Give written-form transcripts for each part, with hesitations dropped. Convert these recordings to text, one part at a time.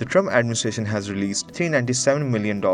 The Trump administration has released $397 million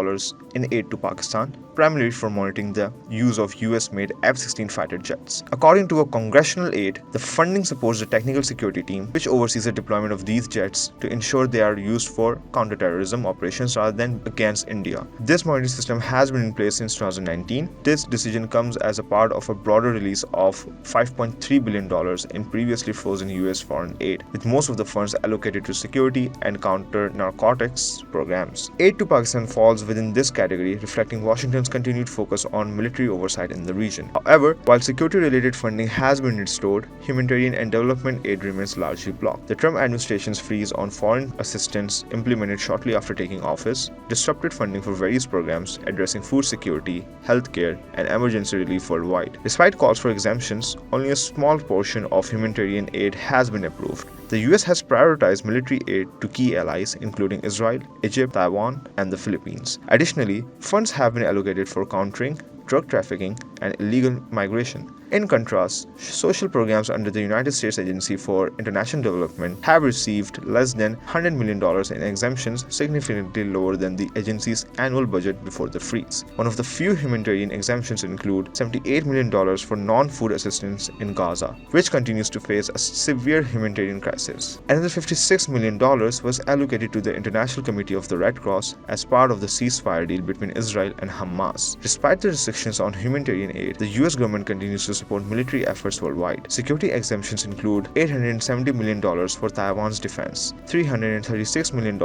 in aid to Pakistan, primarily for monitoring the use of US-made F-16 fighter jets. According to a congressional aide, the funding supports the technical security team, which oversees the deployment of these jets to ensure they are used for counterterrorism operations rather than against India. This monitoring system has been in place since 2019. This decision comes as a part of a broader release of $5.3 billion in previously frozen US foreign aid, with most of the funds allocated to security and counter-narcotics programs. Aid to Pakistan falls within this category, reflecting Washington's continued focus on military oversight in the region. However, while security-related funding has been restored, humanitarian and development aid remains largely blocked. The Trump administration's freeze on foreign assistance, implemented shortly after taking office, disrupted funding for various programs addressing food security, healthcare, and emergency relief worldwide. Despite calls for exemptions, only a small portion of humanitarian aid has been approved. The US has prioritized military aid to key allies including Israel, Egypt, Taiwan, and the Philippines. Additionally, funds have been allocated for countering drug trafficking and illegal migration. In contrast, social programs under the United States Agency for International Development have received less than $100 million in exemptions, significantly lower than the agency's annual budget before the freeze. One of the few humanitarian exemptions include $78 million for non-food assistance in Gaza, which continues to face a severe humanitarian crisis. Another $56 million was allocated to the International Committee of the Red Cross as part of the ceasefire deal between Israel and Hamas. Despite the restrictions on humanitarian aid, the US government continues to support military efforts worldwide. Security exemptions include $870 million for Taiwan's defense, $336 million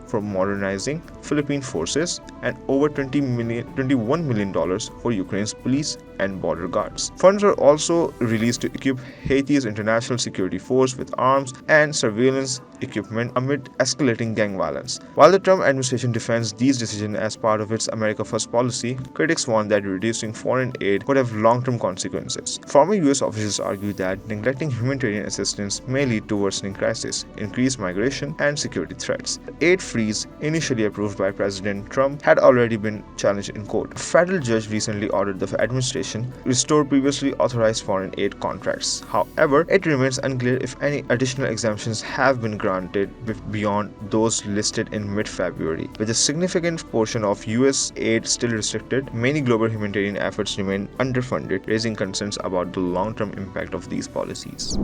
for modernizing Philippine forces, and over $21 million for Ukraine's police and border guards. Funds are also released to equip Haiti's international security force with arms and surveillance equipment amid escalating gang violence. While the Trump administration defends these decisions as part of its America First policy, critics warn that reducing foreign aid could have long-term consequences. Former US officials argue that neglecting humanitarian assistance may lead to worsening crisis, increased migration, and security threats. The aid freeze, initially approved by President Trump, had already been challenged in court. A federal judge recently ordered the administration restore previously authorized foreign aid contracts. However, it remains unclear if any additional exemptions have been granted beyond those listed in mid-February. With a significant portion of US aid still restricted, many global humanitarian efforts remain underfunded, raising concerns about the long-term impact of these policies.